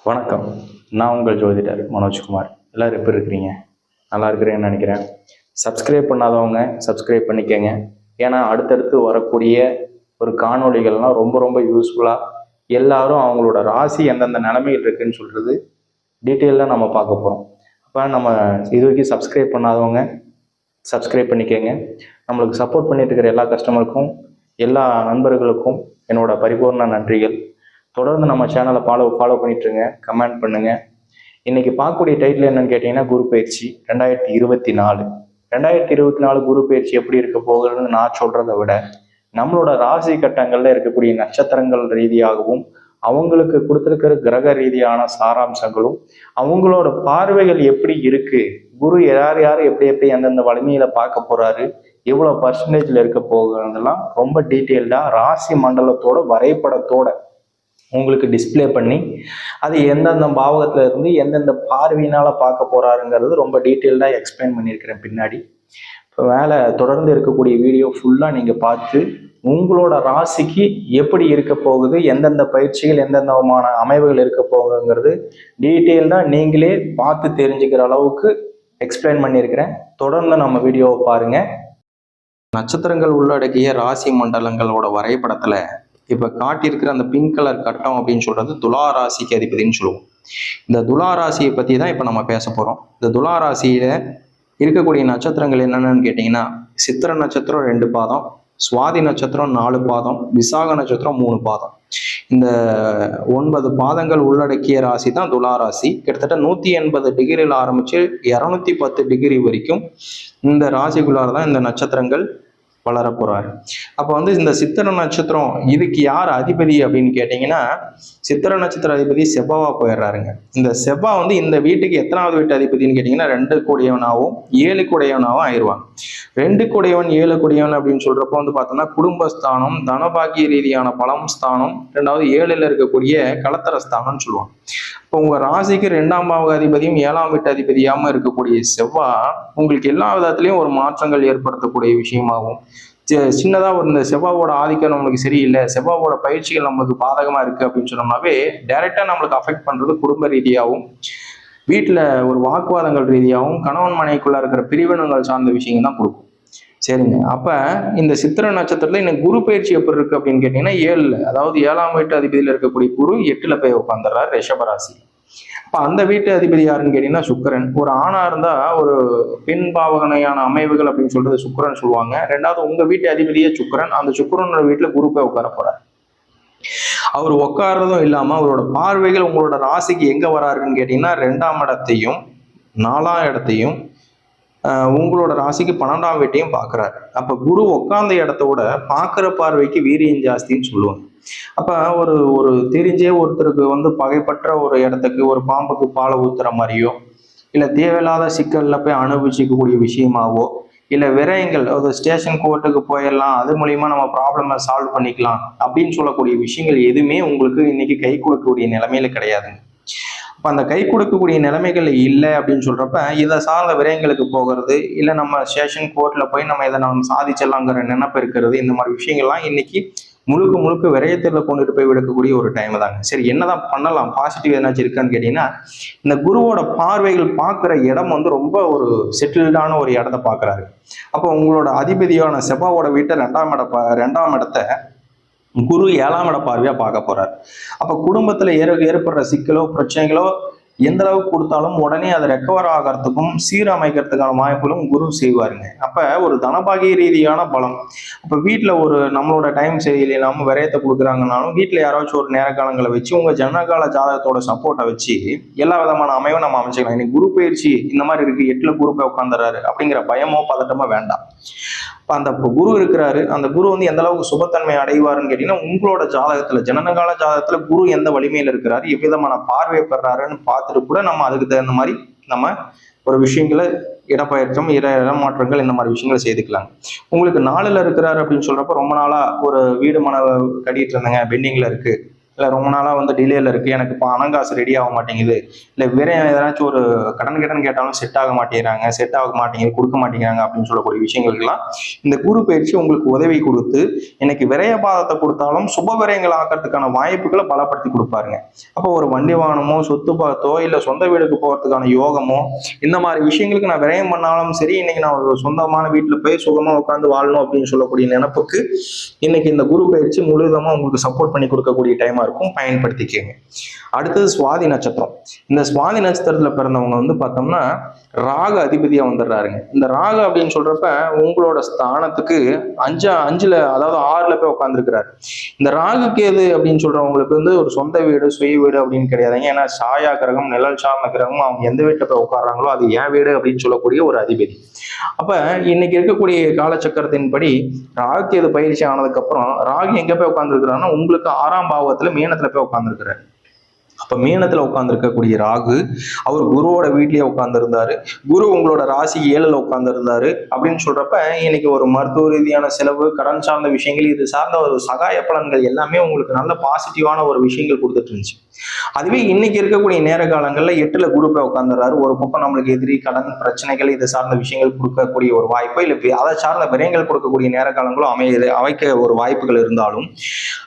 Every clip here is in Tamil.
வணக்கம். நான் உங்கள் ஜோதிடர் மனோஜ்குமார். எல்லோரும் எப்படி இருக்கிறீங்க? நல்லா இருக்கிறேன்னு நினைக்கிறேன். சப்ஸ்கிரைப் பண்ணாதவங்க சப்ஸ்கிரைப் பண்ணிக்கங்க. ஏன்னா அடுத்தடுத்து வரக்கூடிய ஒரு காணொளிகள்லாம் ரொம்ப ரொம்ப யூஸ்ஃபுல்லாக எல்லாரும் அவங்களோட ராசி எந்தெந்த நிலைமையில் இருக்குன்னு சொல்கிறது டீட்டெயிலாக நம்ம பார்க்க போகிறோம். அப்போ நம்ம இது வரைக்கும் சப்ஸ்கிரைப் பண்ணாதவங்க சப்ஸ்கிரைப் பண்ணிக்கங்க. நம்மளுக்கு சப்போர்ட் பண்ணிட்டு இருக்கிற எல்லா கஸ்டமருக்கும் எல்லா நண்பர்களுக்கும் என்னோட பரிபூர்ண நன்றிகள். தொடர்ந்து நம்ம சேனலை ஃபாலோ பண்ணிட்டுருங்க, கமெண்ட் பண்ணுங்கள். இன்றைக்கி பார்க்கக்கூடிய டைட்டில் என்னென்னு கேட்டிங்கன்னா, குரு பயிற்சி 2024. 2024 குரு பயிற்சி எப்படி இருக்க போகுதுன்னு நான் சொல்கிறத விட நம்மளோட ராசி கட்டங்களில் இருக்கக்கூடிய நட்சத்திரங்கள் ரீதியாகவும் அவங்களுக்கு கொடுத்துருக்கிற கிரக ரீதியான சாராம்சங்களும் அவங்களோட பார்வைகள் எப்படி இருக்குது, குரு யார் யார் எப்படி எந்தெந்த வலிமையில பார்க்க போகிறாரு, எவ்வளோ பர்சன்டேஜில் இருக்க போகுதுலாம் ரொம்ப டீட்டெயில்டாக ராசி மண்டலத்தோட வரைபடத்தோட உங்களுக்கு டிஸ்பிளே பண்ணி அது எந்தெந்த பாவகத்துல இருந்து எந்தெந்த பார்வையினால பார்க்க போறாருங்கிறது ரொம்ப டீட்டெயில்டாக எக்ஸ்பிளைன் பண்ணியிருக்கிறேன் பின்னாடி. இப்போ மேலே தொடர்ந்து இருக்கக்கூடிய வீடியோ ஃபுல்லாக நீங்கள் பார்த்து உங்களோட ராசிக்கு எப்படி இருக்க போகுது, எந்தெந்த பயிற்சிகள் எந்தெந்த விதமான அமைவுகள் இருக்க போகுதுங்கிறது டீட்டெயில்டாக நீங்களே பார்த்து தெரிஞ்சுக்கிற அளவுக்கு எக்ஸ்பிளைன் பண்ணியிருக்கிறேன். தொடர்ந்து நம்ம வீடியோவை பாருங்கள். நட்சத்திரங்கள் உள்ளடக்கிய ராசி மண்டலங்களோட வரைபடத்தில் இப்போ காட்டியிருக்கிற அந்த பிங்க் கலர் கட்டம் அப்படின்னு சொல்றது துலா ராசிக்கு அதிபதினு சொல்லுவோம். இந்த துலா ராசியை பற்றி தான் இப்போ நம்ம பேச போகிறோம். இந்த துலா ராசியில இருக்கக்கூடிய நட்சத்திரங்கள் என்னென்னு கேட்டிங்கன்னா, சித்திர நட்சத்திரம் 2 பாதம், சுவாதி நட்சத்திரம் 4 பாதம், விசாக நட்சத்திரம் 3 பாதம். இந்த 9 பாதங்கள் உள்ளடக்கிய ராசி தான் துலா ராசி. கிட்டத்தட்ட 180 டிகிரியில் ஆரம்பித்து 210 டிகிரி வரைக்கும் இந்த ராசிக்குள்ளார தான் இந்த நட்சத்திரங்கள் வளர போறாரு. அப்போ இந்த சித்திர நட்சத்திரம் இதுக்கு யார் அதிபதி அப்படின்னு கேட்டீங்கன்னா, சித்திர நட்சத்திர அதிபதி செவ்வாவா போயிடுறாருங்க. இந்த செவ்வா இந்த வீட்டுக்கு எத்தனாவது வீட்டு அதிபதினு கேட்டீங்கன்னா 2 கூடையவனாகவும் 7 கூடையவனாகவும் ஆயிடுவாங்க. 2 கூடையவன் 7 கூடையவன் அப்படின்னு சொல்றப்போ பார்த்தோம்னா குடும்பஸ்தானம், தனபாகிய ரீதியான பலம் ஸ்தானம், 2வது 7ல் இருக்கக்கூடிய கலத்தர ஸ்தானம்னு சொல்லுவாங்க. இப்போ உங்க ராசிக்கு 2ஆம் பாவக அதிபதியும் 7ஆம் வீட்டு அதிபதியாகவும் இருக்கக்கூடிய செவ்வா உங்களுக்கு எல்லா விதத்திலையும் ஒரு மாற்றங்கள் ஏற்படுத்தக்கூடிய விஷயமாகும். சின்னதாக இந்த செவ்வாவோட ஆதிக்கம் நம்மளுக்கு சரியில்லை, செவ்வாவோட பயிற்சிகள் நம்மளுக்கு பாதகமாக இருக்குது அப்படின்னு சொன்னோம்னாவே டைரெக்டாக நம்மளுக்கு அஃபெக்ட் பண்ணுறது குடும்ப ரீதியாகவும் வீட்டில் ஒரு வாக்குவாதங்கள் ரீதியாகவும் கணவன் மனைவிக்குள்ளே இருக்கிற பிரிவினங்கள் சார்ந்த விஷயங்கள் தான் கொடுக்கும். சரிங்க. அப்போ இந்த சித்திர நட்சத்திரத்தில் இன்னும் குரு பயிற்சி எப்படி இருக்குது அப்படின்னு கேட்டிங்கன்னா 7ல், அதாவது 7ஆம் வீட்டு அதிபதியில் இருக்கக்கூடிய குரு 8ல் போய் உட்காந்துடுறாரு ரிஷபராசி. அப்போ அந்த வீட்டு அதிபதி யாருன்னு கேட்டீங்கன்னா சுக்கிரன். ஒரு ஆணா இருந்தா ஒரு பெண் பாவகனையான அமைவுகள் அப்படின்னு சொல்றது சுக்கிரன் சொல்லுவாங்க. 2வது உங்க வீட்டு அதிபதியே சுக்கிரன். அந்த சுக்கிரனோட வீட்டுல குரு போய் உட்கார போறார். அவர் உட்கார்றதும் இல்லாம அவரோட பார்வைகள் உங்களோட ராசிக்கு எங்க வராருன்னு கேட்டீங்கன்னா 2ஆம் இடத்தையும் 4ஆம் இடத்தையும் உங்களோட ராசிக்கு 12ஆம் வீட்டையும் பார்க்குறாரு. அப்போ குரு உட்கார்ந்த இடத்தோட பார்க்குற பார்வைக்கு வீரியம் ஜாஸ்தின்னு சொல்லுவாங்க. அப்போ ஒரு ஒரு தெரிஞ்சே ஒருத்தருக்கு பகைப்பற்ற ஒரு இடத்துக்கு ஒரு பாம்புக்கு பாலை ஊத்துற மாதிரியோ, இல்லை தேவையில்லாத சிக்கலில் போய் அனுபவிச்சிக்கக்கூடிய விஷயமாவோ, இல்லை விரயங்கள் ஒரு ஸ்டேஷன் கோர்ட்டுக்கு போயிடலாம், அது மூலியமா நம்ம ப்ராப்ளமை சால்வ் பண்ணிக்கலாம் அப்படின்னு சொல்லக்கூடிய விஷயங்கள் எதுவுமே உங்களுக்கு இன்னைக்கு கை கொடுக்கக்கூடிய நிலைமையில கிடையாதுங்க. இப்போ அந்த கை கொடுக்கக்கூடிய நிலைமைகள் இல்லை அப்படின்னு சொல்றப்ப இதை சார்ந்த விரயங்களுக்கு போகிறது, இல்லை நம்ம ஸ்டேஷன் கோர்ட்டில் போய் நம்ம இதை நம்ம சாதிச்சிடலாங்கிற நினைப்பு இருக்கிறது, இந்த மாதிரி விஷயங்கள்லாம் இன்னைக்கு முழுக்க விரயத்தில் கொண்டுட்டு போய் விடக்கூடிய ஒரு டைம் தாங்க. சரி, என்னதான் பண்ணலாம், பாசிட்டிவ் எதனாச்சும் இருக்கான்னு கேட்டீங்கன்னா, இந்த குருவோட பார்வைகள் பார்க்குற இடம் ரொம்ப ஒரு செட்டில்டான ஒரு இடத்த பார்க்குறாரு. அப்போ உங்களோட அதிபதியான செவ்வாவோட வீட்டை 2ஆம் இடத்தை குரு 7ஆம் இட பார்வையா பார்க்க போறாரு. அப்ப குடும்பத்துல ஏற்படுற சிக்கலோ பிரச்சனைகளோ எந்த அளவுக்கு கொடுத்தாலும் உடனே அதை ரெக்கவர் ஆகிறதுக்கும் சீரமைக்கிறதுக்கான வாய்ப்புகளும் குரு செய்வாருங்க. அப்ப ஒரு தனபாகிய ரீதியான பலம். அப்ப வீட்டுல ஒரு நம்மளோட டைம் சரியில்லைனாலும் விரயத்தை கொடுக்குறாங்கனாலும் வீட்டுல யாராச்சும் ஒரு நேர காலங்களை வச்சு உங்க ஜனகால ஜாதகத்தோட சப்போர்ட்டை வச்சு எல்லா விதமான அமைவும் நம்ம அமைச்சுக்கலாம். இன்னைக்கு குரு பயிற்சி இந்த மாதிரி இருக்கு, 8ல் குரு போய் உட்காந்துறாரு அப்படிங்கிற பயமோ பதட்டமோ வேண்டாம். அந்த குரு இருக்கிறாரு, அந்த குரு எந்த அளவுக்கு சுபத்தன்மை அடைவாருன்னு கேட்டீங்கன்னா, உங்களோட ஜாதகத்துல ஜனனகால ஜாதகத்துல குரு எந்த வலிமையில இருக்கிறாரு, எவ்விதமான பார்வையை பெறாருன்னு பார்த்துட்டு கூட நம்ம அதுக்கு தகுந்த மாதிரி நம்ம ஒரு விஷயங்களை இடப்பெயர்ச்சம் இடமாற்றங்கள் இந்த மாதிரி விஷயங்களை செய்துக்கலாம். உங்களுக்கு 4ல் இருக்கிறாரு அப்படின்னு சொல்றப்ப ரொம்ப நாளா ஒரு வீடு மனை கட்டிட்டு இருந்தேங்க, பெண்டிங்ல இருக்கு, இல்லை ரொம்ப நாளாக வந்து டிலேல இருக்குது, எனக்கு பணம் காசு ரெடி ஆக மாட்டேங்குது, இல்லை வேற ஏதாச்சும் ஒரு கடன் கேட்டாலும் செட் ஆக மாட்டேங்குது கொடுக்க மாட்டேங்கிறாங்க அப்படின்னு சொல்லக்கூடிய விஷயங்களுக்கெல்லாம் இந்த குரு பயிற்சி உங்களுக்கு உதவி கொடுத்து இன்னைக்கு விரய பாதத்தை கொடுத்தாலும் சுப விரயங்கள் ஆக்கிறதுக்கான வாய்ப்புகளை பலப்படுத்தி கொடுப்பாருங்க. அப்போ ஒரு வண்டி வாகனமோ சொத்து பார்த்தோ இல்லை சொந்த வீடுக்கு போகிறதுக்கான யோகமோ இந்த மாதிரி விஷயங்களுக்கு நான் விரயம் பண்ணாலும் சரி, இன்னைக்கு நான் ஒரு சொந்தமான வீட்டில் போய் சுகமா உட்காந்து வாழணும் அப்படின்னு சொல்லக்கூடிய நினைப்புக்கு இன்னைக்கு இந்த குரு பயிற்சி முழுவதுமா உங்களுக்கு சப்போர்ட் பண்ணி கொடுக்கக்கூடிய டைமா இருக்கும், பயன்படுத்திக்கங்க. அடுத்தது சுவாதி நட்சத்திரம். இந்த சுவாதி நட்சத்திரத்துல பிறந்தவங்க வந்து பார்த்தோம்னா ராகு அதிபதியா வந்துடுறாருங்க. இந்த ராகு அப்படின்னு சொல்றப்ப உங்களோட ஸ்தானத்துக்கு அஞ்சுல அதாவது 6ல போய் உட்காந்துருக்கிறாரு. இந்த ராகு கேது அப்படின்னு சொல்றவங்களுக்கு வந்து ஒரு சொந்த வீடு சுய வீடு அப்படின்னு கிடையாதுங்க. ஏன்னா சாயா கிரகம் நிழல் சார்ந்த கிரகம் அவங்க எந்த வீட்டுல போய் உட்காடுறாங்களோ அது என் வீடு அப்படின்னு சொல்லக்கூடிய ஒரு அதிபதி. அப்ப இன்னைக்கு இருக்கக்கூடிய காலச்சக்கரத்தின்படி ராகு கேது பயிற்சி ஆனதுக்கு அப்புறம் ராகு எங்க போய் உட்காந்துருக்கிறாருன்னா உங்களுக்கு 6ஆம் பாவத்துல மீனத்துல போய் உட்காந்துருக்கிறாரு. அப்ப மீனத்துல உட்கார்ந்து ராகு அவர் குருவோட வீட்லயே உட்கார்ந்துருந்தாரு, குரு உங்களோட ராசி 7ல உட்கார்ந்துருந்தாரு அப்படின்னு சொல்றப்ப இன்னைக்கு ஒரு மருத்துவ ரீதியான செலவு, கடன் சார்ந்த விஷயங்கள், இது சார்ந்த ஒரு சகாய பலன்கள் எல்லாமே உங்களுக்கு நல்ல பாசிட்டிவான ஒரு விஷயங்கள் கொடுத்துட்டு இருந்துச்சு. அதுவே இன்னைக்கு இருக்கக்கூடிய நேர காலங்கள்ல 8ல குரு போய் உட்கார்ந்துறாரு. ஒரு பக்கம் நம்மளுக்கு எதிரி கடன் பிரச்சனைகள் இது சார்ந்த விஷயங்கள் கொடுக்கக்கூடிய ஒரு வாய்ப்பு, இல்லை அதை சார்ந்த விரயங்கள் கொடுக்கக்கூடிய நேர காலங்களும் அமைக்க ஒரு வாய்ப்புகள் இருந்தாலும்,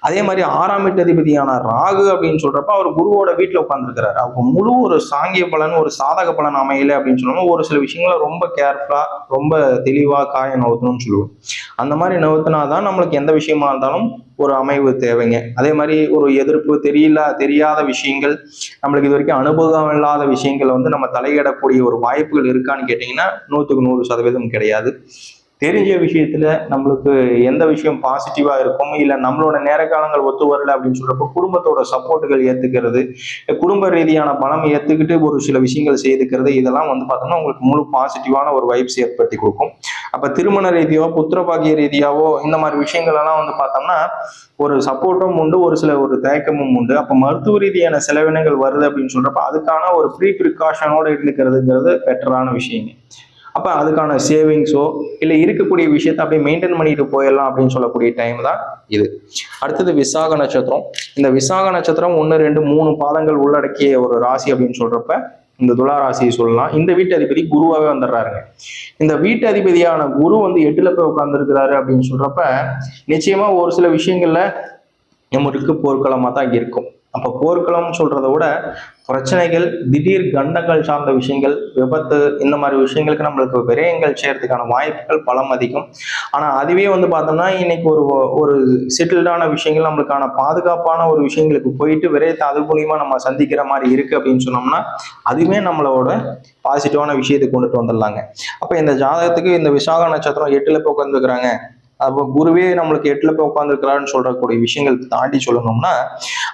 அதே மாதிரி 6ஆம் வீட்டு அதிபதியான ராகு அப்படின்னு சொல்றப்ப அவர் குருவோட வீட்டுல உட்கார்ந்துருக்கிறாரு. அவங்க முழு ஒரு சாங்கிய பலன் ஒரு சாதக பலன் அமையல அப்படின்னு சொன்னோம்னா ஒரு சில விஷயங்களை ரொம்ப கேர்ஃபுல்லா ரொம்ப தெளிவா காய நவுத்தணும்னு சொல்லுவோம். அந்த மாதிரி நவுத்தினாதான் நம்மளுக்கு எந்த விஷயமா இருந்தாலும் ஒரு அமைவு தேவைங்க. அதே மாதிரி ஒரு எதிர்ப்பு தெரியாத விஷயங்கள், நம்மளுக்கு இது வரைக்கும் அனுபவம் இல்லாத விஷயங்களை வந்து நம்ம தலையிடக்கூடிய ஒரு வாய்ப்புகள் இருக்கான்னு கேட்டீங்கன்னா 100க்கு 100% கிடையாது. தெரிஞ்ச விஷயத்துல நம்மளுக்கு எந்த விஷயம் பாசிட்டிவா இருக்கும், இல்லை நம்மளோட நேர காலங்கள் ஒத்து வரல அப்படின்னு சொல்றப்போ குடும்பத்தோட சப்போர்ட்டுகள் ஏத்துக்கிறது, குடும்ப ரீதியான பலம் ஏத்துக்கிட்டு ஒரு சில விஷயங்கள் செய்துக்கிறது, இதெல்லாம் வந்து பார்த்தோம்னா உங்களுக்கு முழு பாசிட்டிவான ஒரு வைப்ஸ் ஏற்படுத்தி கொடுக்கும். அப்ப திருமண ரீதியாவோ புத்திரபாகிய ரீதியாவோ இந்த மாதிரி விஷயங்கள் எல்லாம் வந்து பார்த்தோம்னா ஒரு சப்போர்ட்டும் உண்டு, ஒரு சில ஒரு தயக்கமும் உண்டு. அப்ப மருத்துவ ரீதியான செலவினங்கள் வருது அப்படின்னு சொல்றப்ப அதுக்கான ஒரு ப்ரிகாஷனோட இருந்துக்கிறதுங்கிறது பெட்டரான விஷயங்க. அப்ப அதுக்கான சேவிங்ஸோ இல்லை இருக்கக்கூடிய விஷயத்த அப்படியே மெயின்டைன் பண்ணிட்டு போயிடலாம் அப்படின்னு சொல்லக்கூடிய டைம் தான் இது. அடுத்தது விசாக நட்சத்திரம். இந்த விசாக நட்சத்திரம் 1, 2, 3 பாதங்கள் உள்ளடக்கிய ஒரு ராசி அப்படின்னு சொல்றப்ப இந்த துலா ராசியை சொல்லலாம். இந்த வீட்டு அதிபதி குருவாவே வந்துடுறாருங்க. இந்த வீட்டு அதிபதியான குரு வந்து 8ல போய் உட்கார்ந்துருக்கிறாரு அப்படின்னு சொல்றப்ப நிச்சயமா ஒரு சில விஷயங்கள்ல நம்மளுக்கு போர்க்களமா தான் இருக்கும். அப்ப போர்க்களம் சொல்றதை விட பிரச்சனைகள், திடீர் கண்டங்கள் சார்ந்த விஷயங்கள், விபத்து, இந்த மாதிரி விஷயங்களுக்கு நம்மளுக்கு விரயங்கள் செய்யறதுக்கான வாய்ப்புகள் பலம் அதிகம். ஆனா அதுவே வந்து பார்த்தோம்னா இன்னைக்கு ஒரு செட்டில்டான விஷயங்கள், நம்மளுக்கான பாதுகாப்பான ஒரு விஷயங்களுக்கு போயிட்டு விரயத்தை அது மூலியமா நம்ம சந்திக்கிற மாதிரி இருக்கு அப்படின்னு சொன்னோம்னா அதுவே நம்மளோட பாசிட்டிவான விஷயத்தை கொண்டுட்டு வந்துடலாங்க. அப்ப இந்த ஜாதகத்துக்கு இந்த விசாக நட்சத்திரம் 8ல போய் உட்காந்துருக்குறாங்க, அப்போ குருவே நம்மளுக்கு 8ல போய் உட்காந்துருக்கிறாருன்னு சொல்றக்கூடிய விஷயங்கள் தாண்டி சொல்லணும்னா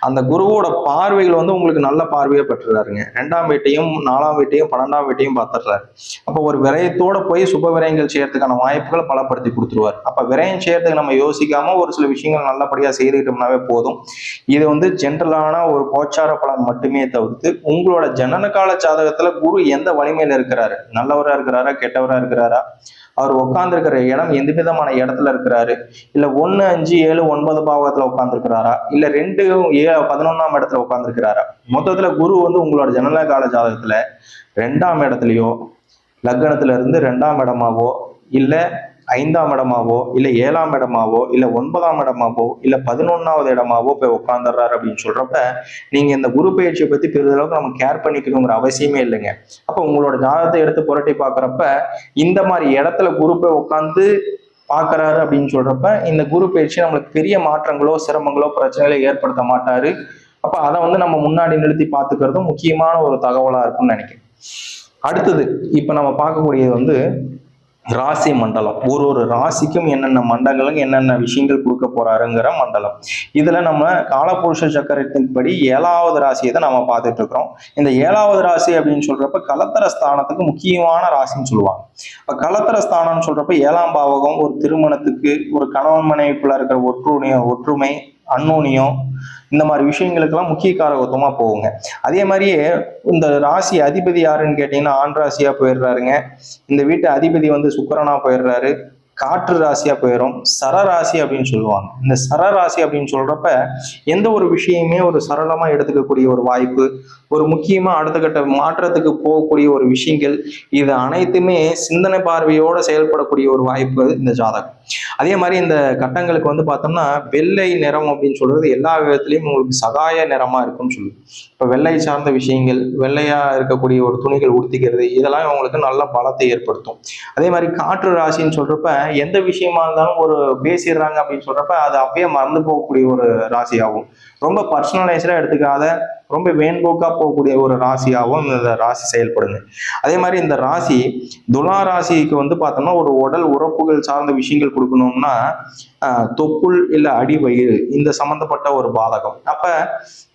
அந்த குருவோட பார்வைகள் வந்து உங்களுக்கு நல்ல பார்வையை பெற்றுறாருங்க. 2ஆம் வீட்டையும் 4ஆம் வீட்டையும் 12ஆம் வீட்டையும் பார்த்துடுறாரு. அப்போ ஒரு விரயத்தோட போய் சுப விரயங்கள் செய்யறதுக்கான வாய்ப்புகளை பலப்படுத்தி கொடுத்துருவார். அப்ப விரயம் செய்யறதுக்கு நம்ம யோசிக்காம ஒரு சில விஷயங்கள் நல்லபடியா செய்துக்கிட்டோம்னாவே போதும். இது வந்து ஜென்ரலான ஒரு கோச்சார பலன் மட்டுமே தவிர்த்து உங்களோட ஜனன கால ஜாதகத்துல குரு எந்த வலிமையில இருக்கிறாரு, நல்லவரா இருக்கிறாரா கெட்டவரா இருக்கிறாரா, அவர் உட்கார்ந்துருக்கிற இடம் எந்த விதமான இடத்துல இருக்கிறாரு, இல்ல 1, 5, 7, 9 பாவகத்துல உட்கார்ந்துருக்கிறாரா, இல்ல 2, 7, 11ஆம் இடத்துல உட்கார்ந்துருக்கிறாரா. மொத்தத்துல குரு வந்து உங்களோட ஜனன கால ஜாதகத்துல 2ஆம் இடத்துலயோ லக்னத்துல இருந்து 2ஆம் இடமாவோ இல்ல 5ஆம் இடமாவோ இல்ல 7ஆம் இடமாவோ இல்ல 9ஆம் இடமாவோ இல்ல 11வது இடமாவோ போய் உட்காந்துடுறாரு அப்படின்னு சொல்றப்ப நீங்க இந்த குரு பயிற்சியை பத்தி பெரிதளவுக்கு நம்ம கேர் பண்ணிக்கணுங்கிற அவசியமே இல்லைங்க. அப்ப உங்களோட ஜாதகத்தை எடுத்து புரட்டி பாக்குறப்ப இந்த மாதிரி இடத்துல குரு போய் உட்காந்து பாக்குறாரு அப்படின்னு சொல்றப்ப இந்த குரு பயிற்சி நம்மளுக்கு பெரிய மாற்றங்களோ சிரமங்களோ பிரச்சனைகளோ ஏற்படுத்த மாட்டாரு. அப்ப அதை வந்து நம்ம முன்னாடி நிறுத்தி பாத்துக்கிறதும் முக்கியமான ஒரு தகவலா இருக்கும்னு நினைக்கிறேன். அடுத்தது இப்ப நம்ம பார்க்கக்கூடியது வந்து ராசி மண்டலம். ஒரு ராசிக்கும் என்னென்ன மண்டலங்களுக்கு என்னென்ன விஷயங்கள் கொடுக்க போறாருங்கிற மண்டலம். இதுல நம்ம காலபுருஷ சக்கரத்தின்படி 7வது ராசியை தான் நம்ம பார்த்துட்டு இருக்கிறோம். இந்த 7வது ராசி அப்படின்னு சொல்றப்ப கலத்தர ஸ்தானத்துக்கு முக்கியமான ராசின்னு சொல்லுவாங்க. இப்ப கலத்தர ஸ்தானம்னு சொல்றப்ப 7ஆம் பாவகம் ஒரு திருமணத்துக்கு, ஒரு கணவன் மனைவிக்குள்ள இருக்கிற ஒற்றுமை, அந்நோனியம், இந்த மாதிரி விஷயங்களுக்கெல்லாம் முக்கிய காரகத்துவமா போகுங்க. அதே மாதிரியே இந்த ராசி அதிபதி யாருன்னு கேட்டீங்கன்னா ஆண் ராசியா போயிடுறாருங்க. இந்த வீட்டு அதிபதி வந்து சுக்கிரனா போயிடுறாரு. காற்று ராசியா போயிடும். சரராசி அப்படின்னு சொல்லுவாங்க. இந்த சரராசி அப்படின்னு சொல்றப்ப எந்த ஒரு விஷயமே ஒரு சரளமா எடுத்துக்கக்கூடிய ஒரு வாய்ப்பு, ஒரு முக்கியமா அடுத்த கட்ட மாற்றத்துக்கு போகக்கூடிய ஒரு விஷயங்கள், இது அனைத்துமே சிந்தனை பார்வையோட செயல்படக்கூடிய ஒரு வாய்ப்பு இந்த ஜாதகம். அதே மாதிரி இந்த கட்டங்களுக்கு வந்து பார்த்தோம்னா வெள்ளை நிறம் அப்படின்னு சொல்றது எல்லா விதத்திலையும் உங்களுக்கு சகாய நிறமா இருக்கும்னு சொல்லுது. இப்போ வெள்ளை சார்ந்த விஷயங்கள், வெள்ளையா இருக்கக்கூடிய ஒரு துணிகள் உடுத்திக்கிறது, இதெல்லாம் உங்களுக்கு நல்ல பலத்தை ஏற்படுத்தும். அதே மாதிரி காற்று ராசின்னு சொல்றப்ப எந்த விஷயமா இருந்தாலும் ஒரு பேசிடுறாங்க அப்படின்னு சொல்றப்ப அது அப்பயே மறந்து போகக்கூடிய ஒரு ராசியாகும். ரொம்ப பர்சனலைஸ்டா எடுத்துக்காத, ரொம்ப வேண்போக்கா போகக்கூடிய ஒரு ராசியாகவும் இந்த ராசி செயல்படுங்க. அதே மாதிரி இந்த ராசி துலா ராசிக்கு வந்து பார்த்தோம்னா ஒரு உடல் உறுப்புகள் சார்ந்த விஷயங்கள் கொடுக்கணும்னா தொப்புள் இல்லை அடிவயிறு இந்த சம்பந்தப்பட்ட ஒரு பாதகம். அப்ப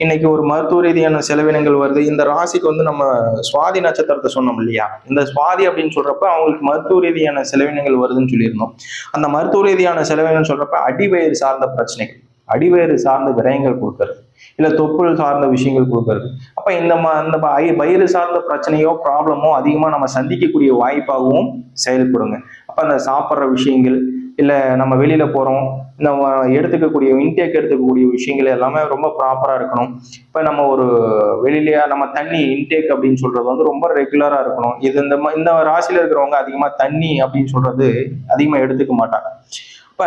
இன்னைக்கு ஒரு மருத்துவ ரீதியான செலவினங்கள் வருது. இந்த ராசிக்கு வந்து நம்ம சுவாதி நட்சத்திரத்தை சொன்னோம் இல்லையா, இந்த சுவாதி அப்படின்னு சொல்றப்ப அவங்களுக்கு மருத்துவ ரீதியான செலவினங்கள் வருதுன்னு சொல்லியிருந்தோம். அந்த மருத்துவ ரீதியான செலவினங்கள் சொல்றப்ப அடிவயிறு சார்ந்த பிரச்சனைகள், அடிவயிறு சார்ந்த விரயங்கள் கொடுக்கறது, இல்ல தொப்புள் சார்ந்த விஷயங்கள் கொடுக்கறது. அப்ப இந்த வயிறு சார்ந்த பிரச்சனையோ ப்ராப்ளமோ அதிகமா நம்ம சந்திக்கக்கூடிய வாய்ப்பாகவும் செயல்படுங்க. அப்ப அந்த சாப்பிட்ற விஷயங்கள், இல்ல நம்ம வெளியில போறோம், நம்ம எடுத்துக்கக்கூடிய இன்டேக் எடுத்துக்கக்கூடிய விஷயங்கள் எல்லாமே ரொம்ப ப்ராப்பரா இருக்கணும். இப்ப நம்ம ஒரு வெளியிலயா நம்ம தண்ணி இன்டேக் அப்படின்னு சொல்றது வந்து ரொம்ப ரெகுலரா இருக்கணும். இது இந்த ராசியில இருக்கிறவங்க அதிகமா தண்ணி அப்படின்னு சொல்றது அதிகமா எடுத்துக்க மாட்டாங்க. இப்ப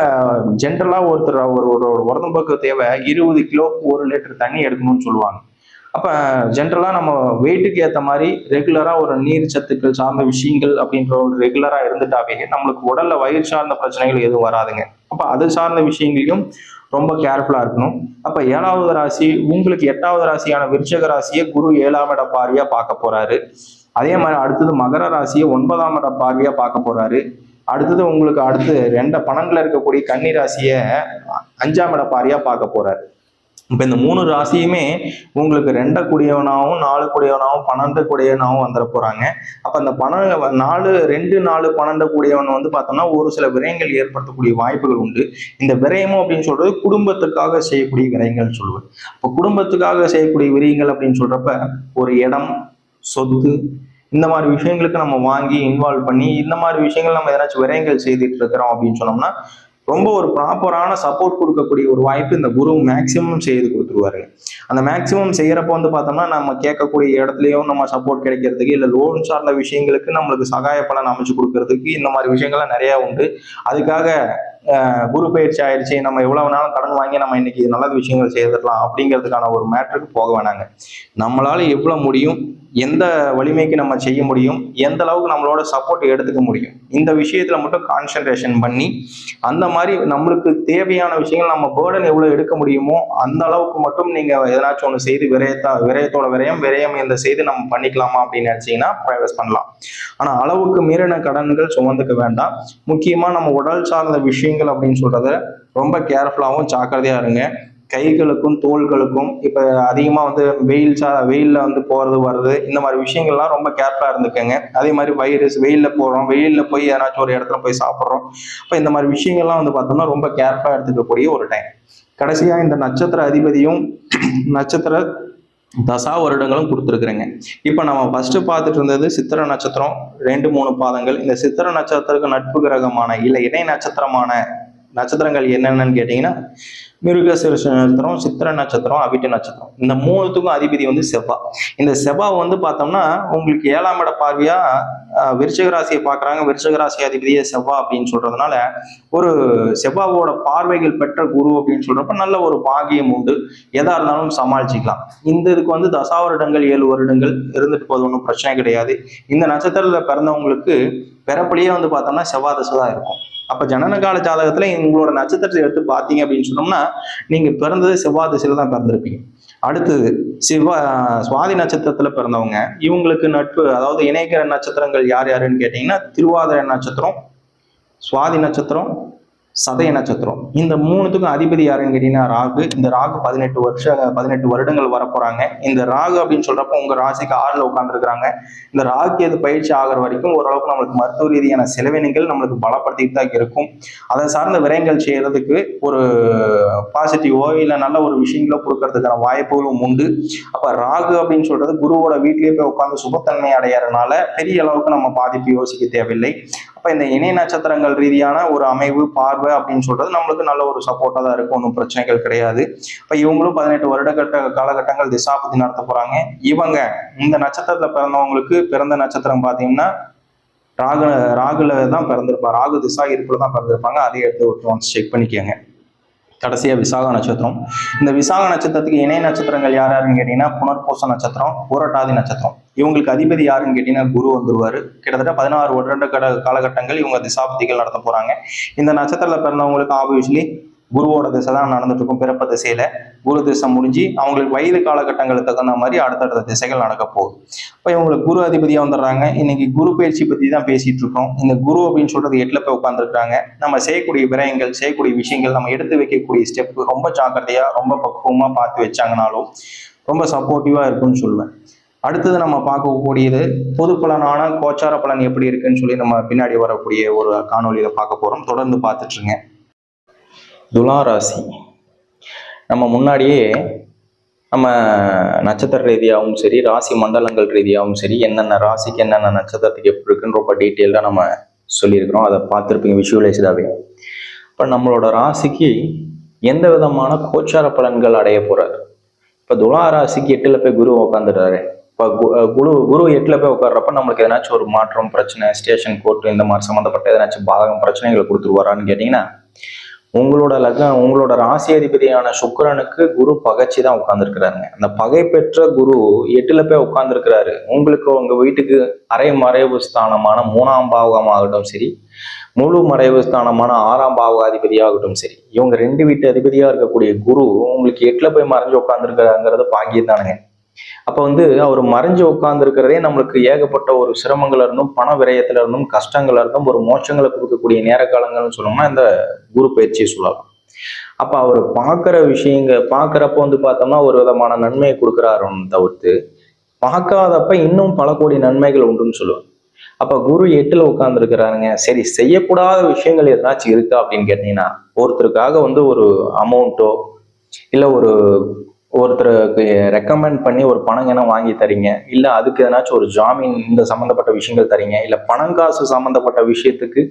ஜென்ரலா ஒருத்தர் ஒரு உடம்புக்கு தேவை 20 கிலோ 1 லிட்டர் தண்ணி எடுக்கணும்னு சொல்லுவாங்க. அப்ப ஜென்ரலா நம்ம வெயிட்டுக்கு ஏற்ற மாதிரி ரெகுலரா ஒரு நீர் சத்துக்கள் சார்ந்த விஷயங்கள் அப்படின்ற ஒரு ரெகுலரா இருந்துட்டாவே நம்மளுக்கு உடல்ல வயிறு சார்ந்த பிரச்சனைகள் எதுவும் வராதுங்க. அப்ப அது சார்ந்த விஷயங்களையும் ரொம்ப கேர்ஃபுல்லா இருக்கணும். அப்ப 7வது ராசி உங்களுக்கு 8வது ராசியான விருச்சிக ராசியை குரு 7ஆம் இட பார்வையா பார்க்க போறாரு. அதே மாதிரி அடுத்தது மகர ராசியை 9ஆம் இட பார்வையா பார்க்க போறாரு. அடுத்தது உங்களுக்கு அடுத்து 2 பணங்கள்ல இருக்கக்கூடிய கன்னி ராசியை 5ஆம் இட பார்வையா பார்க்க போறாரு. இப்ப இந்த 3 ராசியுமே உங்களுக்கு 2 கூடியவனாகவும் 4 கூடியவனாகவும் 12 கூடியவனாகவும் வந்துட போறாங்க. அப்ப அந்த 4 2 4 12 கூடியவன் வந்து பார்த்தோம்னா ஒரு சில விரயங்கள் ஏற்படுத்தக்கூடிய வாய்ப்புகள் உண்டு. இந்த விரயமும் அப்படின்னு சொல்றது குடும்பத்துக்காக செய்யக்கூடிய விரயங்கள் சொல்லுவேன். இப்போ குடும்பத்துக்காக செய்யக்கூடிய விரயங்கள் அப்படின்னு சொல்றப்ப ஒரு இடம், சொத்து, இந்த மாதிரி விஷயங்களுக்கு நம்ம வாங்கி இன்வால்வ் பண்ணி இந்த மாதிரி விஷயங்கள் நம்ம ஏதாச்சும் விரயங்கள் செய்துட்டு இருக்கிறோம் அப்படின்னு சொன்னோம்னா ரொம்ப ஒரு ப்ராப்பரான சப்போர்ட் கொடுக்கக்கூடிய ஒரு வாய்ப்பு இந்த குரு மேக்சிமம் செய்து கொடுத்துருவாரு. அந்த மேக்சிமம் செய்யறப்ப வந்து பார்த்தோம்னா நம்ம கேட்கக்கூடிய இடத்துலயும் நம்ம சப்போர்ட் கிடைக்கிறதுக்கு, இல்லை லோன் சார்ந்த விஷயங்களுக்கு நம்மளுக்கு சகாய பலன் அமைச்சு கொடுக்கறதுக்கு இந்த மாதிரி விஷயங்கள்லாம் நிறைய உண்டு. அதுக்காக குரு பயிற்சி ஆயிடுச்சு, நம்ம எவ்வளவு நாளும் கடன் வாங்கி நம்ம இன்னைக்கு நல்ல விஷயங்கள் செய்திடலாம் அப்படிங்கிறதுக்கான ஒரு மேட்டருக்கு போக வேணாங்க. நம்மளால எவ்வளவு முடியும், எந்த வலிமைக்கு நம்ம செய்ய முடியும், எந்த அளவுக்கு நம்மளோட சப்போர்ட் எடுத்துக்க முடியும், இந்த விஷயத்துல மட்டும் கான்சென்ட்ரேஷன் பண்ணி அந்த மாதிரி நம்மளுக்கு தேவையான விஷயங்கள் நம்ம பேர்டன் எவ்வளவு எடுக்க முடியுமோ அந்த அளவுக்கு மட்டும் நீங்க எதனாச்சும் ஒன்று செய்து விரயத்தோட விரயம் இந்த செய்து நம்ம பண்ணிக்கலாமா அப்படின்னு நினைச்சீங்கன்னா ப்ரைவேட் பண்ணலாம். ஆனா அளவுக்கு மீறின கடன்கள் சுமந்துக்க வேண்டாம். முக்கியமா நம்ம உடல் சார்ந்த விஷயங்கள் அப்படின்னு சொல்றத ரொம்ப கேர்ஃபுல்லாகவும் ஜாக்கிரதையா இருங்க. கைகளுக்கும் தோள்களுக்கும் இப்ப அதிகமா வந்து வெயில்ல வந்து போறது வருது, இந்த மாதிரி விஷயங்கள்லாம் ரொம்ப கேர்ஃபுல்லா இருந்துக்கங்க. அதே மாதிரி வெயில்ல போறோம், வெயில்ல போய் ஏதாச்சும் ஒரு இடத்துல போய் சாப்பிட்றோம், இப்ப இந்த மாதிரி விஷயங்கள்லாம் வந்து பார்த்தோம்னா ரொம்ப கேர்ஃபுல்லா எடுத்துக்கக்கூடிய ஒரு டைம். கடைசியா இந்த நட்சத்திர அதிபதியும் நட்சத்திர தசா வருடங்களும் கொடுத்துருக்குறேங்க. இப்ப நம்ம ஃபர்ஸ்ட் பார்த்துட்டு இருந்தது சித்திர நட்சத்திரம் 2 3 பாதங்கள். இந்த சித்திர நட்சத்திரத்துக்கு நட்பு கிரகமான இல்ல இணை நட்சத்திரமான நட்சத்திரங்கள் என்னென்னு கேட்டீங்கன்னா மிருகசீரிஷ நட்சத்திரம், சித்திர நட்சத்திரம், அவிட்ட நட்சத்திரம். இந்த 3த்துக்கும் அதிபதி வந்து செவ்வாய். இந்த செவ்வாய் வந்து பார்த்தோம்னா உங்களுக்கு 7ஆம் இட பார்வையா விருச்சிக ராசியை பார்க்குறாங்க. விருச்சிக ராசி அதிபதியே செவ்வாய் அப்படின்னு சொல்றதுனால ஒரு செவ்வாவோட பார்வைகள் பெற்ற குரு அப்படின்னு சொல்றப்ப நல்ல ஒரு பாகியம் உண்டு. எதா இருந்தாலும் சமாளிச்சுக்கலாம். இந்த இதுக்கு வந்து தசா வருடங்கள் 7 வருடங்கள் இருந்துட்டு போது, ஒன்றும் பிரச்சனை கிடையாது. இந்த நட்சத்திரத்துல பிறந்தவங்களுக்கு பிறப்பிலேயே வந்து பார்த்தோம்னா செவ்வாய் தசை தான் இருக்கும். அப்ப ஜனனகால ஜாதகத்துல உங்களோட நட்சத்திரத்தை எடுத்து பார்த்தீங்க அப்படின்னு சொன்னோம்னா நீங்க பிறந்தது செவ்வாய் திசையில தான் பிறந்திருப்பீங்க. அடுத்தது சுவாதி நட்சத்திரத்துல பிறந்தவங்க, இவங்களுக்கு நட்பு அதாவது இணைக்கிற நட்சத்திரங்கள் யார் யாருன்னு கேட்டீங்கன்னா திருவாதிரை நட்சத்திரம், சுவாதி நட்சத்திரம், சதய நட்சத்திரம். இந்த 3த்துக்கும் அதிபதி யாருன்னு கேட்டீங்கன்னா ராகு. இந்த ராகு 18 வருடங்கள் வரப்போறாங்க. இந்த ராகு அப்படின்னு சொல்றப்ப உங்க ராசிக்கு 6ல உட்காந்துருக்காங்க. இந்த ராகு எது பயிற்சி ஆகிற வரைக்கும் ஓரளவுக்கு நம்மளுக்கு மருத்துவ ரீதியான செலவினங்கள் நம்மளுக்கு பலப்படுத்திட்டு தான் இருக்கும். அதை சார்ந்த விரயங்கள் செய்யறதுக்கு ஒரு பாசிட்டிவோ இல்லை நல்ல ஒரு விஷயங்களோ கொடுக்கறதுக்கான வாய்ப்புகளும் உண்டு. அப்ப ராகு அப்படின்னு சொல்றது குருவோட வீட்டிலேயே போய் உட்காந்து சுபத்தன்மை அடையறதுனால பெரிய அளவுக்கு நம்ம பாதிப்பு யோசிக்க தேவையில்லை. அப்ப அப்ப இந்த இணை நட்சத்திரங்கள் ரீதியான ஒரு அமைவு பார்வை அப்படின்னு சொல்றது நம்மளுக்கு நல்ல ஒரு சப்போர்ட்டா தான் இருக்கும், ஒன்றும் பிரச்சனைகள் கிடையாது. இப்ப இவங்களும் 18 வருட காலகட்டங்கள் திசாபதி நடத்த போறாங்க. இவங்க இந்த நட்சத்திரத்துல பிறந்தவங்களுக்கு பிறந்த நட்சத்திரம் பாத்தீங்கன்னா ராகுல தான் பிறந்திருப்பாங்க, ராகு திசா இருப்புல தான் பிறந்திருப்பாங்க. அதே எடுத்து ஒருத்தர் செக் பண்ணிக்கோங்க. கடைசியா விசாக நட்சத்திரம். இந்த விசாக நட்சத்திரத்துக்கு இணை நட்சத்திரங்கள் யாருன்னு கேட்டீங்கன்னா புனர்பூச நட்சத்திரம், பூரட்டாதி நட்சத்திரம். இவங்களுக்கு அதிபதி யாருன்னு கேட்டீங்கன்னா குரு வந்துருவாரு. கிட்டத்தட்ட 16 வருட காலகட்டங்கள் இவங்க திசாபதிகள் நடத்த போறாங்க. இந்த நட்சத்திரத்துல பிறந்தவங்களுக்கு ஆப்வியஸ்லி குருவோட திசை தான் நடந்துட்டு இருக்கும். பிறப்ப திசையில குரு திசை முடிஞ்சு அவங்களுக்கு வயது காலகட்டங்களுக்கு தகுந்த மாதிரி அடுத்தடுத்த திசைகள் நடக்க போகுது. இப்போ இவங்களுக்கு குரு அதிபதியா வந்துடுறாங்க. இன்னைக்கு குரு பயிற்சி பத்தி தான் பேசிட்டு இருக்கோம். இந்த குரு அப்படின்னு சொல்றது 8ல போய் உட்காந்துருக்காங்க. நம்ம செய்யக்கூடிய விரயங்கள், செய்யக்கூடிய விஷயங்கள், நம்ம எடுத்து வைக்கக்கூடிய ஸ்டெப் ரொம்ப ஜாக்கிரதையா ரொம்ப பக்குவமா பார்த்து வச்சாங்கனாலும் ரொம்ப சப்போர்ட்டிவா இருக்குன்னு சொல்லுவேன். அடுத்தது நம்ம பார்க்கக்கூடியது பொது பலனான கோச்சார பலன் எப்படி இருக்குன்னு சொல்லி நம்ம பின்னாடி வரக்கூடிய ஒரு காணொலியில பார்க்க போறோம். தொடர்ந்து பார்த்துட்டு இருங்க. துலா ராசி நம்ம முன்னாடியே நம்ம நட்சத்திர ரீதியாகவும் சரி, ராசி மண்டலங்கள் ரீதியாகவும் சரி, என்னென்ன ராசிக்கு என்னென்ன நட்சத்திரத்துக்கு எப்படி இருக்குன்னு ரொம்ப டீட்டெயிலாக நம்ம சொல்லியிருக்கிறோம். அதை பார்த்துருப்பீங்க விஷுவலைஸ்டாகவே. இப்போ நம்மளோட ராசிக்கு எந்த விதமான கோச்சார பலன்கள் அடைய போறாரு. இப்போ துலா ராசிக்கு 8ல் போய் குரு உட்காந்துட்டாரு. இப்போ குரு 8ல் போய் உட்கார்றப்ப நம்மளுக்கு எதனாச்சும் ஒரு மாற்றம், பிரச்சனை, ஸ்டேஷன், கோர்ட்டு இந்த மாதிரி சம்மந்தப்பட்ட எதனாச்சும் பாதகம் பிரச்சனைகளை கொடுத்துருவாரான்னு கேட்டிங்கன்னா, உங்களோட ராசி அதிபதியான சுக்கிரனுக்கு குரு பகைச்சி தான் உட்கார்ந்துருக்கிறாருங்க. அந்த பகை பெற்ற குரு 8ல் போய் உட்கார்ந்துருக்கிறாரு. உங்களுக்கு உங்க வீட்டுக்கு அரை மறைவு ஸ்தானமான 3ஆம் பாவகமாகட்டும் சரி, முழு மறைவு ஸ்தானமான 6ஆம் பாவகாதிபதியாகட்டும் சரி, இவங்க 2 வீட்டு அதிபதியா இருக்கக்கூடிய குரு உங்களுக்கு 8ல் போய் மறைஞ்சு உட்கார்ந்துருக்கிறாங்கிறது பாக்கியம் தானுங்க. அப்ப அவர் மறைஞ்சு உட்கார்ந்து இருக்கிறதே நம்மளுக்கு ஏகப்பட்ட ஒரு சிரமங்கள்ல இருந்தும், பண விரயத்துல இருந்தும், கஷ்டங்கள்ல இருந்தும் ஒரு மோட்சங்களை கொடுக்கக்கூடிய நேர காலங்கள்னு சொல்லணும்னா இந்த குரு பயிற்சியை சொல்லலாம். அப்ப அவர் பார்க்கறப்ப பார்த்தோம்னா ஒரு விதமான நன்மையை கொடுக்குறாருன்னு தவிர்த்து, பார்க்காதப்ப இன்னும் பல கோடி நன்மைகள் உண்டுன்னு சொல்லுவேன். அப்ப குரு 8ல் உட்கார்ந்து இருக்கிறாருங்க. சரி, செய்யக்கூடாத விஷயங்கள் எதனாச்சும் இருக்கா அப்படின்னு கேட்டீங்கன்னா, ஒருத்தருக்காக ஒரு அமௌண்ட்டோ இல்ல ஒருத்தருக்கு ரெக்கமெண்ட் பண்ணி ஒரு பணம் என வாங்கி தரீங்க, இல்ல அதுக்கு எதனாச்சும் ஒரு ஜாமீன் இந்த சம்பந்தப்பட்ட விஷயங்கள் தரீங்க, இல்ல பணம் காசு சம்பந்தப்பட்ட விஷயத்துக்கு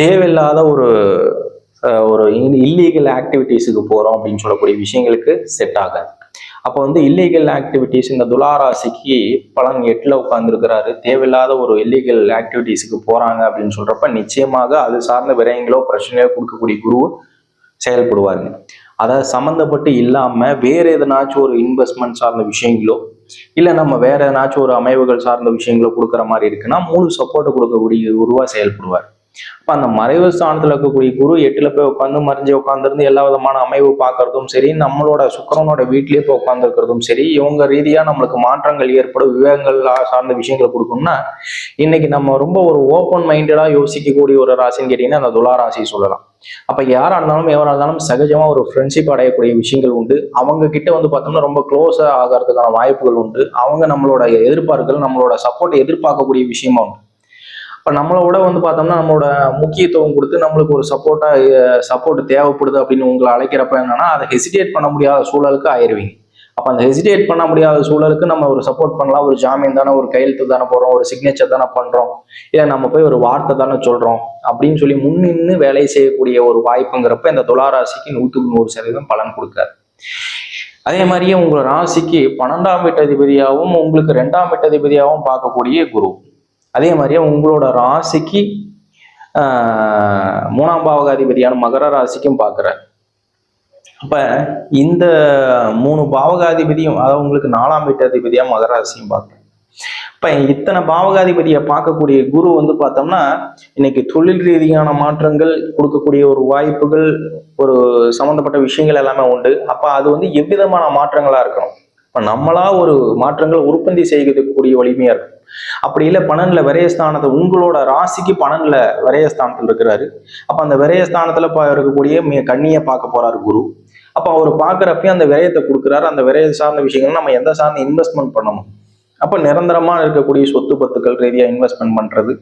தேவையில்லாத ஒரு இல்லீகல் ஆக்டிவிட்டிஸுக்கு போறோம் அப்படின்னு சொல்லக்கூடிய விஷயங்களுக்கு செட் ஆகாது. அப்போ இல்லீகல் ஆக்டிவிட்டிஸ் இந்த துலா ராசிக்கு பலன் 8ல் உட்கார்ந்துருக்கிறாரு. தேவையில்லாத ஒரு இல்லீகல் ஆக்டிவிட்டிஸுக்கு போறாங்க அப்படின்னு சொல்றப்ப நிச்சயமாக அது சார்ந்த விரயங்களோ பிரச்சனையோ கொடுக்கக்கூடிய குரு செயல்படுவாருங்க. அதாவது சம்மந்தப்பட்டு இல்லாம வேற எதனாச்சும் ஒரு இன்வெஸ்ட்மெண்ட் சார்ந்த விஷயங்களோ இல்ல நம்ம வேற எதனாச்சும் ஒரு அமைவுகள் சார்ந்த விஷயங்களோ கொடுக்குற மாதிரி இருக்குன்னா முழு சப்போர்ட் கொடுக்கக்கூடிய குருவா செயல்படுவார். அப்ப அந்த மறைவு ஸ்தானத்துல இருக்கக்கூடிய குரு 8ல் போய் மறைஞ்சு உட்காந்துருந்து எல்லா விதமான அமைவு பார்க்கறதும் சரி, நம்மளோட சுக்கிரனோட வீட்லயே போய் உட்கார்ந்து இருக்கிறதும் சரி, இவங்க ரீதியா நம்மளுக்கு மாற்றங்கள் ஏற்படும் விவேகங்கள் சார்ந்த விஷயங்களை கொடுக்கணும்னா இன்னைக்கு நம்ம ரொம்ப ஒரு ஓப்பன் மைண்டடா யோசிக்கக்கூடிய ஒரு ராசின்னு கேட்டீங்கன்னா அந்த துலா ராசி சொல்லலாம். அப்ப யாரா இருந்தாலும் எவரா இருந்தாலும் சகஜமா ஒரு ஃப்ரெண்ட்ஷிப் அடையக்கூடிய விஷயங்கள் உண்டு. அவங்க கிட்ட பார்த்தோம்னா ரொம்ப க்ளோஸா ஆகிறதுக்கான வாய்ப்புகள் உண்டு. அவங்க நம்மளோட எதிர்பார்ப்புகள், நம்மளோட சப்போர்ட் எதிர்பார்க்கக்கூடிய விஷயமா உண்டு. இப்போ நம்மளோட பார்த்தோம்னா நம்மளோட முக்கியத்துவம் கொடுத்து நம்மளுக்கு ஒரு சப்போர்ட் தேவைப்படுது அப்படின்னு உங்களை அழைக்கிறப்ப என்னன்னா அதை ஹெசிடேட் பண்ண முடியாத சூழலுக்கு ஆயிடுவீங்க. அப்போ அந்த ஹெசிடேட் பண்ண முடியாத சூழலுக்கு நம்ம ஒரு சப்போர்ட் பண்ணலாம். ஒரு ஜாமீன் தானே, ஒரு கையெழுத்து தானே போடுறோம், ஒரு சிக்னேச்சர் தானே பண்றோம், இல்லை நம்ம போய் ஒரு வார்த்தை தானே சொல்றோம் அப்படின்னு சொல்லி முன்னின்று வேலை செய்யக்கூடிய ஒரு வாய்ப்புங்கிறப்ப இந்த துலா ராசிக்கு 100% பலன் கொடுக்காது. அதே மாதிரியே உங்களோட ராசிக்கு 12ஆம் வீட்டு அதிபதியாகவும் உங்களுக்கு 2ஆம் வீட்டு அதிபதியாகவும் பார்க்கக்கூடிய குரு, அதே மாதிரியே உங்களோட ராசிக்கு 3ஆம் பாவகாதிபதியான மகர ராசிக்கும் பார்க்குறார். அப்ப இந்த 3 பாவகாதிபதியும், அதாவது உங்களுக்கு 4ஆம் வீட்டு அதிபதியா மகர ராசியும் பார்க்குறேன். இப்ப இத்தனை பாவகாதிபதியை பார்க்கக்கூடிய குரு பார்த்தோம்னா இன்னைக்கு தொழில் ரீதியான மாற்றங்கள் கொடுக்கக்கூடிய ஒரு வாய்ப்புகள், ஒரு சம்பந்தப்பட்ட விஷயங்கள் எல்லாமே உண்டு. அப்ப அது எவ்விதமான மாற்றங்களா இருக்கணும். இப்ப நம்மளா ஒரு மாற்றங்கள் உற்பத்தி செய்யக்கூடிய வலிமையா இருக்கும். அப்படி இல்லை 12ல் விரயஸ்தானத்தை, உங்களோட ராசிக்கு 12ல் விரயஸ்தானத்தில் இருக்கிறாரு. அப்ப அந்த விரயஸ்தானத்துல இருக்கக்கூடிய கண்ணியை பார்க்க போறாரு குரு. அப்ப அவர் பார்க்குறப்பையும் அந்த விரயத்தை கொடுக்குறாரு. அந்த விரய சார்ந்த விஷயங்கள் நம்ம எந்த சார்ந்த இன்வெஸ்ட்மெண்ட் பண்ணணும். அப்ப நிரந்தரமா இருக்கக்கூடிய சொத்து பத்துக்கள் ரீதியா இன்வெஸ்ட்மெண்ட் பண்றது,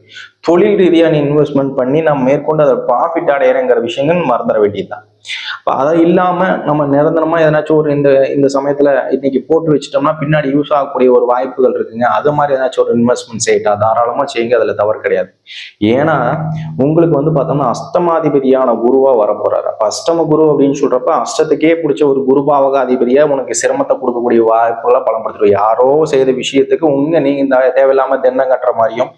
தொழில் ரீதியா இன்வெஸ்ட்மெண்ட் பண்ணி நம்ம மேற்கொண்டு அதை ப்ராஃபிட் அடையிறங்கிற விஷயங்கள் மறந்துட வேண்டியதுதான். இப்போ அதை இல்லாமல் நம்ம நிரந்தரமாக எதனாச்சும் ஒரு இந்த இந்த சமயத்தில் இன்னைக்கு போட்டு வச்சிட்டோம்னா பின்னாடி யூஸ் ஆகக்கூடிய ஒரு வாய்ப்புகள் இருக்குங்க. அது மாதிரி ஏதாச்சும் ஒரு இன்வெஸ்ட்மெண்ட் செய்யட்டா தாராளமாக செய்யுங்க, அதில் தவறு கிடையாது. ஏன்னா உங்களுக்கு வந்து பார்த்தோம்னா அஷ்டமாதிபதியான குருவா வரப்போறாரு. அப்போ அஷ்டம குரு அப்படின்னு சொல்றப்ப அஷ்டத்துக்கே பிடிச்ச ஒரு குருபாவக அதிபதியா உனக்கு சிரமத்தை கொடுக்கக்கூடிய வாய்ப்புகளை பலப்படுத்துருவோம். யாரோ செய்த விஷயத்துக்கு நீங்க இந்த தேவையில்லாம தென்னம் கட்டுற மாதிரியும்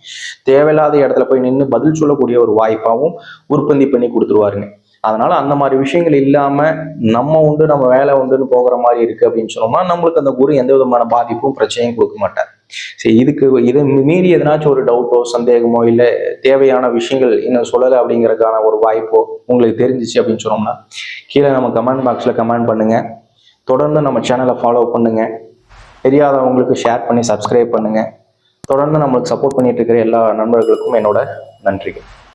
தேவையில்லாத இடத்துல போய் நின்று பதில் சொல்லக்கூடிய ஒரு வாய்ப்பாகவும் உற்பத்தி பண்ணி கொடுத்துருவாருங்க. அதனால அந்த மாதிரி விஷயங்கள் இல்லாம நம்ம உண்டு நம்ம வேலை உண்டுன்னு போகிற மாதிரி இருக்கு அப்படின்னு சொன்னோம்னா நம்மளுக்கு அந்த குரு எந்த விதமான பாதிப்பும் பிரச்சனையும் கொடுக்க மாட்டார். சரி, இதுக்கு இதை மீறி எதனாச்சும் ஒரு டவுட்டோ சந்தேகமோ இல்லை தேவையான விஷயங்கள் இன்னும் சொல்லலை அப்படிங்கறதுக்கான ஒரு வாய்ப்போ உங்களுக்கு தெரிஞ்சிச்சு அப்படின்னு சொன்னோம்னா கீழே நம்ம கமெண்ட் பாக்ஸ்ல கமெண்ட் பண்ணுங்க. தொடர்ந்து நம்ம சேனலை ஃபாலோ பண்ணுங்க. தெரியாதவங்களுக்கு ஷேர் பண்ணி சப்ஸ்கிரைப் பண்ணுங்க. தொடர்ந்து நம்மளுக்கு சப்போர்ட் பண்ணிட்டு இருக்கிற எல்லா நண்பர்களுக்கும் என்னோட நன்றிகள்.